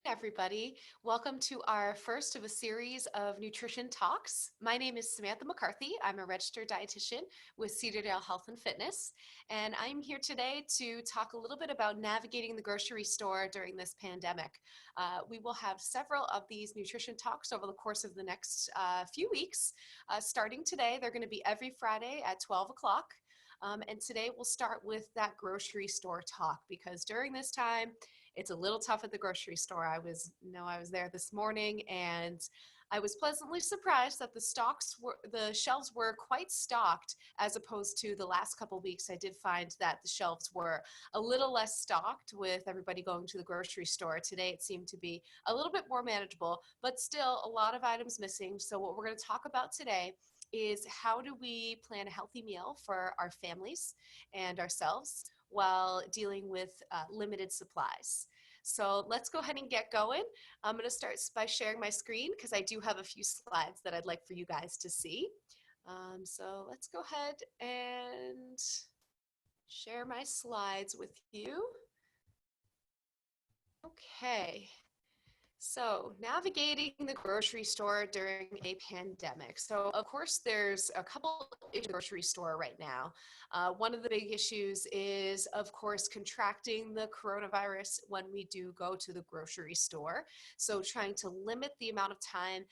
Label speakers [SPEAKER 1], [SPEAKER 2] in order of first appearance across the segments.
[SPEAKER 1] Everybody. Welcome to our first of a series of nutrition talks. My name is Samantha McCarthy. I'm a registered dietitian with Cedardale Health and Fitness, and I'm here today to talk a little bit about navigating the grocery store during this pandemic. We will have several of these nutrition talks over the course of the next few weeks. Starting today, they're going to be every Friday at 12 o'clock. And today we'll start with that grocery store talk because during this time, it's a little tough at the grocery store. I was there this morning and I was pleasantly surprised that the shelves were quite stocked as opposed to the last couple of weeks. I did find that the shelves were a little less stocked with everybody going to the grocery store. Today it seemed to be a little bit more manageable, but still a lot of items missing. So what we're going to talk about today is how do we plan a healthy meal for our families and ourselves while dealing with limited supplies. So let's go ahead and get going. I'm going to start by sharing my screen because I do have a few slides that I'd like for you guys to see. So let's go ahead and share my slides with you. Okay. So, navigating the grocery store during a pandemic. So, of course, there's a couple issues in the grocery store right now. One of the big issues is, of course, contracting the coronavirus when we do go to the grocery store. So, trying to limit the amount of times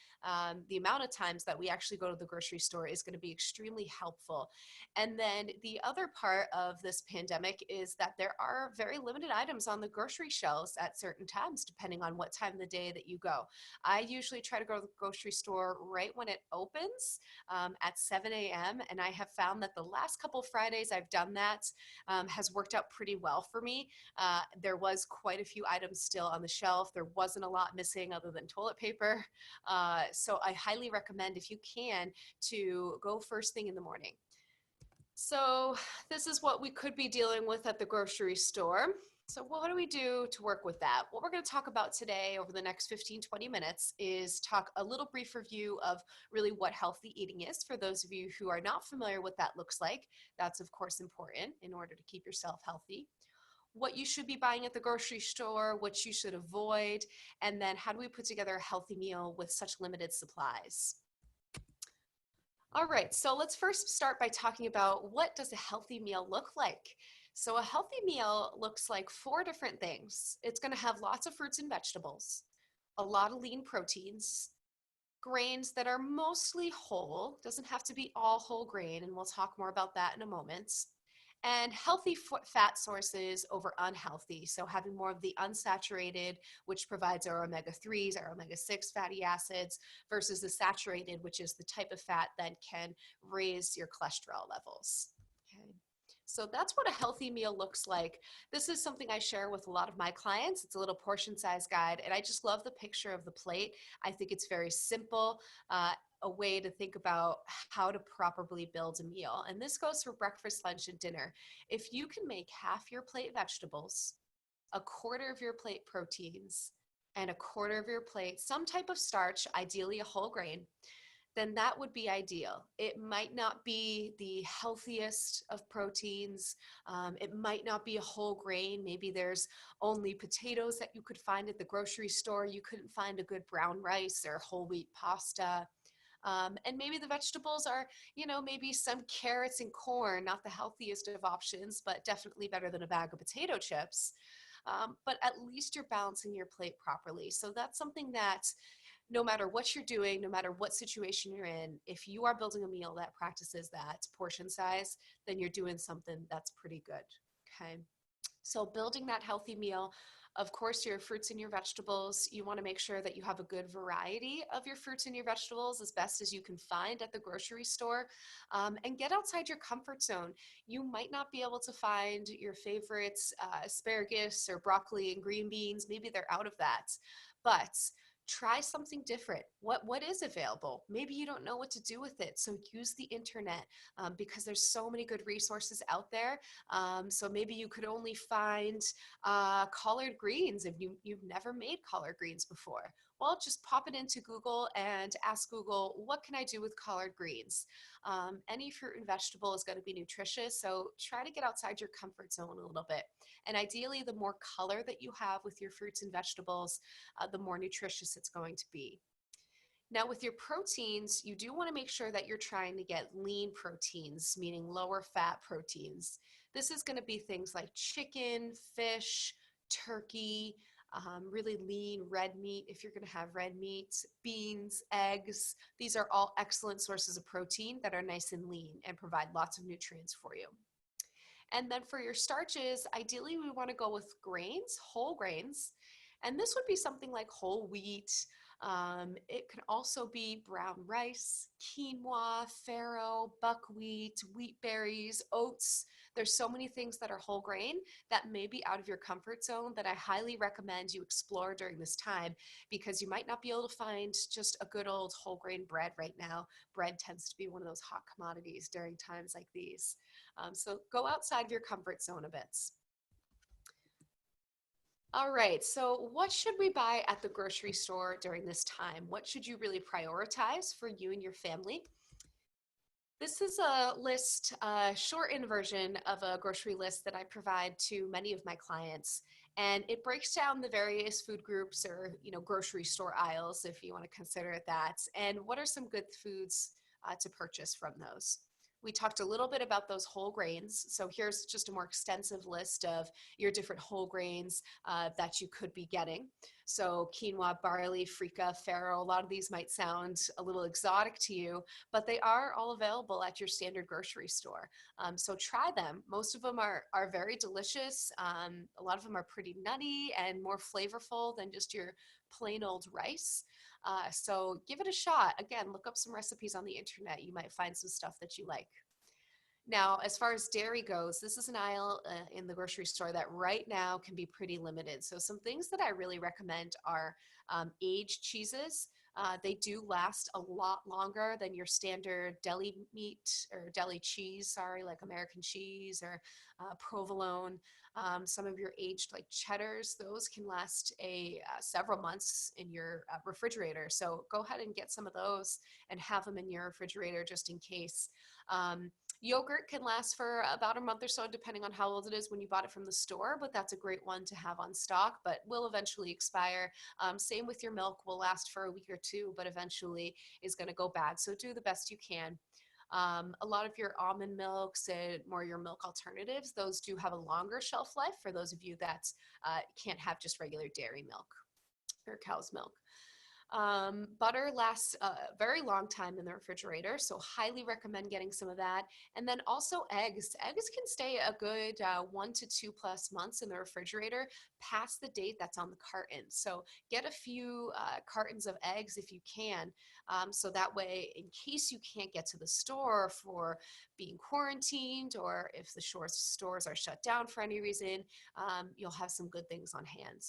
[SPEAKER 1] that we actually go to the grocery store is going to be extremely helpful. And then the other part of this pandemic is that there are very limited items on the grocery shelves at certain times, depending on what time of the day that you go. I usually try to go to the grocery store right when it opens at 7 a.m. And I have found that the last couple Fridays I've done that has worked out pretty well for me. There was quite a few items still on the shelf. There wasn't a lot missing other than toilet paper. So I highly recommend, if you can, to go first thing in the morning. So this is what we could be dealing with at the grocery store. So what do we do to work with that? What we're going to talk about today over the next 15-20 minutes is talk a little brief review of really what healthy eating is for those of you who are not familiar what that looks like. That's of course important in order to keep yourself healthy. What you should be buying at the grocery store, what you should avoid, and then how do we put together a healthy meal with such limited supplies? All right, so let's first start by talking about what does a healthy meal look like? So a healthy meal looks like four different things. It's going to have lots of fruits and vegetables, a lot of lean proteins, grains that are mostly whole, doesn't have to be all whole grain, and we'll talk more about that in a moment, and healthy fat sources over unhealthy. So having more of the unsaturated, which provides our omega-3s, our omega-6 fatty acids, versus the saturated, which is the type of fat that can raise your cholesterol levels. Okay. So that's what a healthy meal looks like. This is something I share with a lot of my clients. It's a little portion size guide, and I just love the picture of the plate. I think it's very simple. A way to think about how to properly build a meal. And this goes for breakfast, lunch, and dinner. If you can make half your plate vegetables, a quarter of your plate proteins, and a quarter of your plate some type of starch, ideally a whole grain, then that would be ideal. It might not be the healthiest of proteins. It might not be a whole grain. Maybe there's only potatoes that you could find at the grocery store. You couldn't find a good brown rice or whole wheat pasta. And maybe the vegetables are, maybe some carrots and corn, not the healthiest of options, but definitely better than a bag of potato chips. But at least you're balancing your plate properly. So that's something that no matter what you're doing, no matter what situation you're in, if you are building a meal that practices that portion size, then you're doing something that's pretty good. Okay. So building that healthy meal, of course, your fruits and your vegetables, you want to make sure that you have a good variety of your fruits and your vegetables as best as you can find at the grocery store, and get outside your comfort zone. You might not be able to find your favorites, asparagus or broccoli and green beans. Maybe they're out of that, but try something different. What is available? Maybe you don't know what to do with it. So use the internet because there's so many good resources out there. So maybe you could only find collard greens if you've never made collard greens before. Well, just pop it into Google and ask Google, what can I do with collard greens? Any fruit and vegetable is going to be nutritious, so try to get outside your comfort zone a little bit. And ideally, the more color that you have with your fruits and vegetables, the more nutritious it's going to be. Now, with your proteins, you do want to make sure that you're trying to get lean proteins, meaning lower fat proteins. This is going to be things like chicken, fish, turkey, really lean red meat if you're going to have red meat, beans, eggs. These are all excellent sources of protein that are nice and lean and provide lots of nutrients for you. And then for your starches, ideally we want to go with grains, whole grains. And this would be something like whole wheat. It can also be brown rice, quinoa, farro, buckwheat, wheat berries, oats. There's so many things that are whole grain that may be out of your comfort zone that I highly recommend you explore during this time, because you might not be able to find just a good old whole grain bread right now. Bread tends to be one of those hot commodities during times like these. So go outside of your comfort zone a bit. All right, so what should we buy at the grocery store during this time? What should you really prioritize for you and your family? This is a list, a shortened version of a grocery list that I provide to many of my clients. And it breaks down the various food groups, or grocery store aisles, if you want to consider it that. And what are some good foods to purchase from those? We talked a little bit about those whole grains. So here's just a more extensive list of your different whole grains that you could be getting. So quinoa, barley, freekeh, farro, a lot of these might sound a little exotic to you, but they are all available at your standard grocery store. So try them. Most of them are very delicious. A lot of them are pretty nutty and more flavorful than just your plain old rice. So give it a shot. Again, look up some recipes on the internet. You might find some stuff that you like. Now, as far as dairy goes, this is an aisle in the grocery store that right now can be pretty limited. So some things that I really recommend are aged cheeses. They do last a lot longer than your standard deli meat or deli cheese, sorry, like American cheese or provolone. Some of your aged like cheddars, those can last several months in your refrigerator. So go ahead and get some of those and have them in your refrigerator just in case. Yogurt can last for about a month or so, depending on how old it is when you bought it from the store, but that's a great one to have on stock, but will eventually expire. Same with your milk, will last for a week or two, but eventually is going to go bad. So do the best you can. A lot of your almond milks and more your milk alternatives, those do have a longer shelf life for those of you that can't have just regular dairy milk or cow's milk. Butter lasts a very long time in the refrigerator, so highly recommend getting some of that. And then also eggs. Eggs can stay a good 1 to 2+ months in the refrigerator past the date that's on the carton. So get a few cartons of eggs if you can, so that way, in case you can't get to the store for being quarantined, or if the stores are shut down for any reason, you'll have some good things on hand.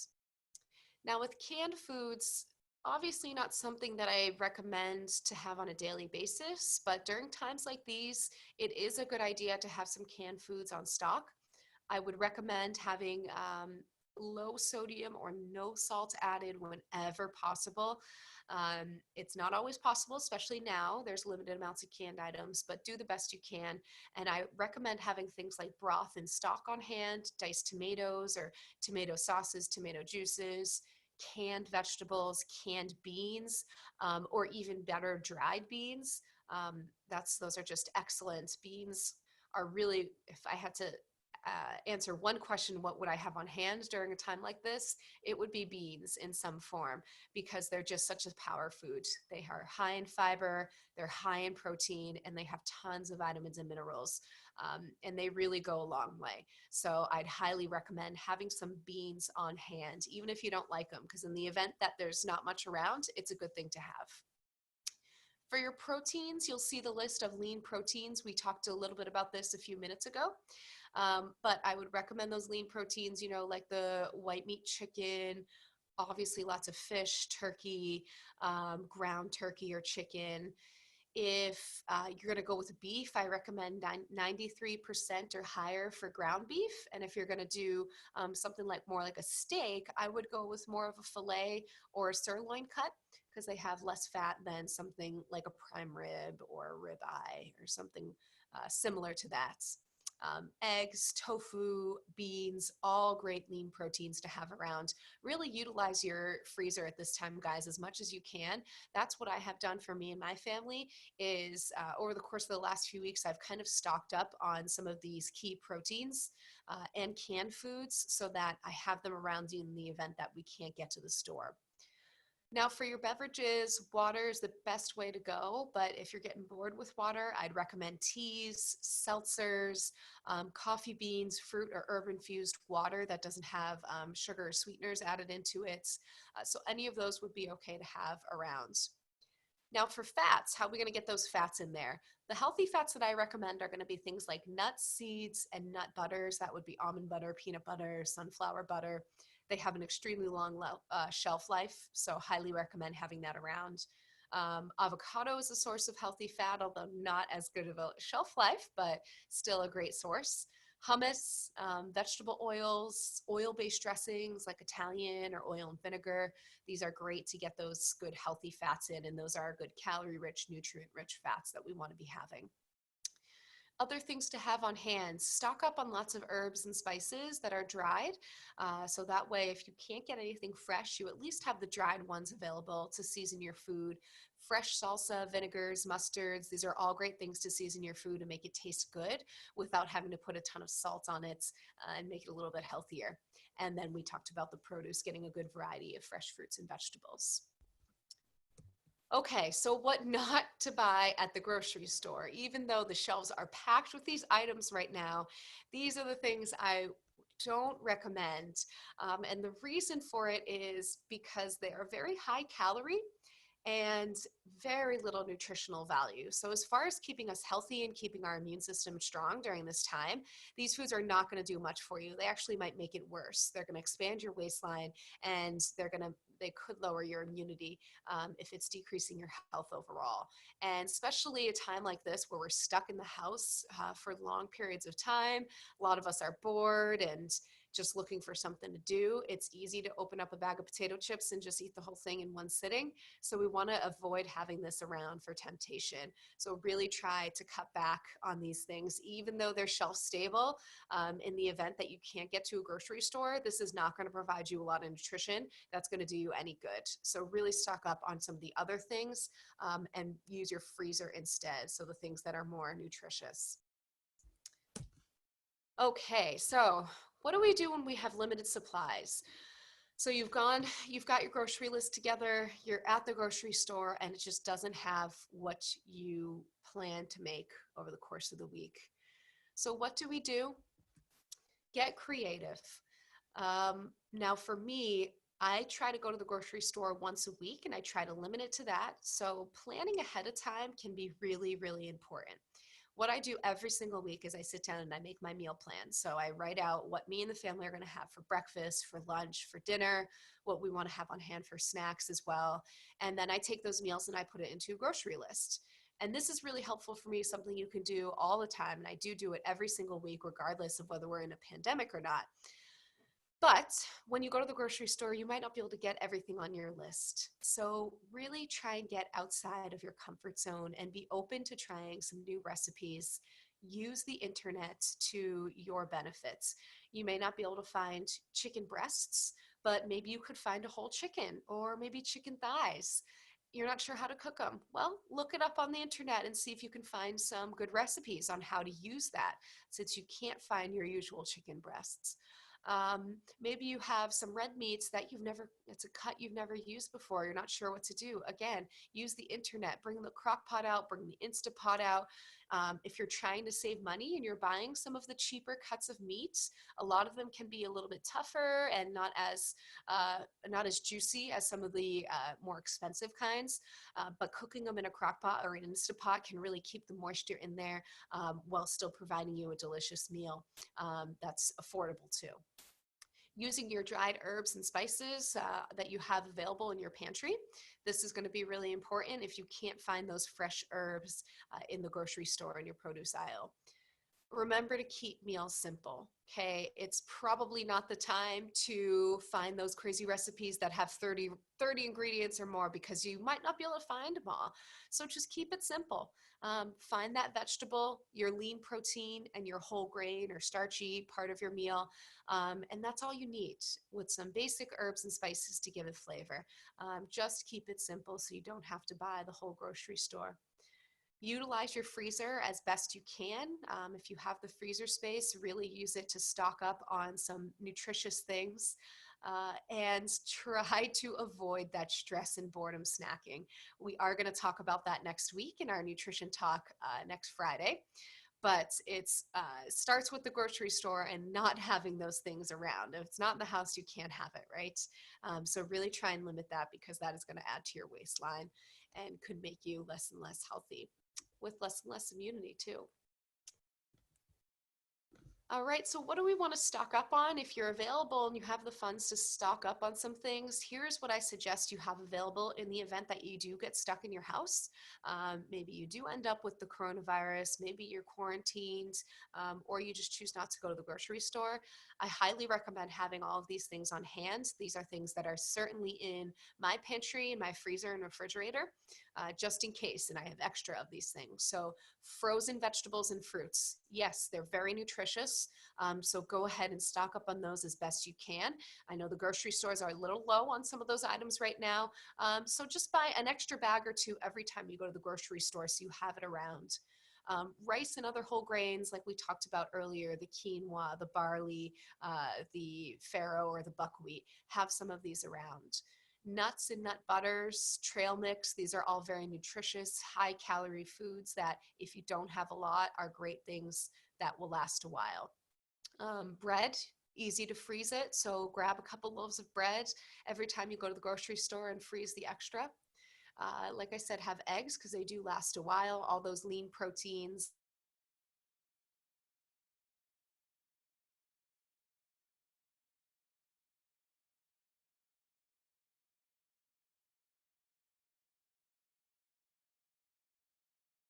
[SPEAKER 1] Now, with canned foods, obviously not something that I recommend to have on a daily basis, but during times like these, it is a good idea to have some canned foods on stock. I would recommend having low sodium or no salt added whenever possible. It's not always possible, especially now. There's limited amounts of canned items, but do the best you can. And I recommend having things like broth and stock on hand, diced tomatoes or tomato sauces, tomato juices, canned vegetables, canned beans, or even better, dried beans. Those are just excellent. Beans are really, if I had to answer one question, what would I have on hand during a time like this? It would be beans in some form, because they're just such a power food. They are high in fiber, they're high in protein, and they have tons of vitamins and minerals. And they really go a long way. So I'd highly recommend having some beans on hand, even if you don't like them, because in the event that there's not much around, it's a good thing to have. For your proteins, you'll see the list of lean proteins. We talked a little bit about this a few minutes ago. But I would recommend those lean proteins, like the white meat chicken, obviously lots of fish, turkey, ground turkey or chicken. If you're going to go with beef, I recommend 93% or higher for ground beef. And if you're going to do something like more like a steak, I would go with more of a filet or a sirloin cut because they have less fat than something like a prime rib or a rib eye or something similar to that. Eggs, tofu, beans, all great lean proteins to have around. Really utilize your freezer at this time, guys, as much as you can. That's what I have done for me and my family is over the course of the last few weeks, I've kind of stocked up on some of these key proteins and canned foods so that I have them around in the event that we can't get to the store. Now for your beverages, water is the best way to go, but if you're getting bored with water, I'd recommend teas, seltzers, coffee beans, fruit or herb infused water that doesn't have sugar or sweeteners added into it. So any of those would be okay to have around. Now for fats, how are we going to get those fats in there? The healthy fats that I recommend are going to be things like nuts, seeds, and nut butters. That would be almond butter, peanut butter, sunflower butter. They have an extremely long shelf life, so highly recommend having that around. Avocado is a source of healthy fat, although not as good of a shelf life, but still a great source. Hummus, vegetable oils, oil-based dressings like Italian or oil and vinegar. These are great to get those good healthy fats in, and those are good calorie-rich, nutrient-rich fats that we want to be having. Other things to have on hand, stock up on lots of herbs and spices that are dried. So that way, if you can't get anything fresh, you at least have the dried ones available to season your food. Fresh salsa, vinegars, mustards, these are all great things to season your food and make it taste good without having to put a ton of salt on it and make it a little bit healthier. And then we talked about the produce, getting a good variety of fresh fruits and vegetables. Okay, so what not to buy at the grocery store? Even though the shelves are packed with these items right now, these are the things I don't recommend. And the reason for it is because they are very high calorie and very little nutritional value. So as far as keeping us healthy and keeping our immune system strong during this time, these foods are not going to do much for you. They actually might make it worse. They're going to expand your waistline and they could lower your immunity if it's decreasing your health overall. And especially a time like this where we're stuck in the house for long periods of time, a lot of us are bored and just looking for something to do. It's easy to open up a bag of potato chips and just eat the whole thing in one sitting. So we want to avoid having this around for temptation. So really try to cut back on these things, even though they're shelf stable. In the event that you can't get to a grocery store, this is not going to provide you a lot of nutrition that's going to do you any good. So really stock up on some of the other things and use your freezer instead. So the things that are more nutritious. Okay, so what do we do when we have limited supplies? So you've got your grocery list together, you're at the grocery store, and it just doesn't have what you plan to make over the course of the week. So what do we do? Get creative. Now for me, I try to go to the grocery store once a week and I try to limit it to that. So planning ahead of time can be really, really important. What I do every single week is I sit down and I make my meal plan. So I write out what me and the family are going to have for breakfast, for lunch, for dinner, what we want to have on hand for snacks as well. And then I take those meals and I put it into a grocery list. And this is really helpful for me, something you can do all the time. And I do it every single week, regardless of whether we're in a pandemic or not. But when you go to the grocery store, you might not be able to get everything on your list. So really try and get outside of your comfort zone and be open to trying some new recipes. Use the internet to your benefits. You may not be able to find chicken breasts, but maybe you could find a whole chicken or maybe chicken thighs. You're not sure how to cook them. Well, look it up on the internet and see if you can find some good recipes on how to use that since you can't find your usual chicken breasts. Maybe you have some red meats that it's a cut you've never used before. You're not sure what to do. Again, use the internet, bring the crock pot out, bring the Instapot out. If you're trying to save money and you're buying some of the cheaper cuts of meat, a lot of them can be a little bit tougher and not as juicy as some of the more expensive kinds. But cooking them in a crock pot or an Instapot can really keep the moisture in there while still providing you a delicious meal that's affordable too. Using your dried herbs and spices that you have available in your pantry. This is going to be really important if you can't find those fresh herbs in the grocery store in your produce aisle. Remember to keep meals simple. Okay, it's probably not the time to find those crazy recipes that have 30 ingredients or more, because you might not be able to find them all. So just keep it simple. Find that vegetable, your lean protein, and your whole grain or starchy part of your meal. And that's all you need, with some basic herbs and spices to give it flavor. Just keep it simple so you don't have to buy the whole grocery store. Utilize your freezer as best you can. If you have the freezer space, really use it to stock up on some nutritious things. And try to avoid that stress and boredom snacking. We are going to talk about that next week in our nutrition talk next Friday. But it starts with the grocery store and not having those things around. If it's not in the house, you can't have it, right? So really try and limit that, because that is going to add to your waistline and could make you less and less healthy, with less and less immunity too. All right, so what do we want to stock up on? If you're available and you have the funds to stock up on some things, here's what I suggest you have available in the event that you do get stuck in your house. Maybe you do end up with the coronavirus, maybe you're quarantined, or you just choose not to go to the grocery store. I highly recommend having all of these things on hand. These are things that are certainly in my pantry, in my freezer and refrigerator, just in case, and I have extra of these things. So frozen vegetables and fruits, yes, they're very nutritious. So go ahead and stock up on those as best you can. I know the grocery stores are a little low on some of those items right now. So just buy an extra bag or two every time you go to the grocery store so you have it around. Rice and other whole grains, like we talked about earlier, the quinoa, the barley, the farro or the buckwheat, have some of these around. Nuts and nut butters, trail mix, these are all very nutritious, high calorie foods that, if you don't have a lot, are great things that will last a while. Bread, easy to freeze it, so grab a couple loaves of bread every time you go to the grocery store and freeze the extra. Like I said, have eggs, because they do last a while, all those lean proteins.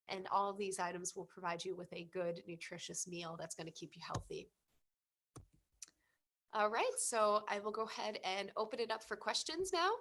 [SPEAKER 1] And all of these items will provide you with a good, nutritious meal that's going to keep you healthy. All right, so I will go ahead and open it up for questions now.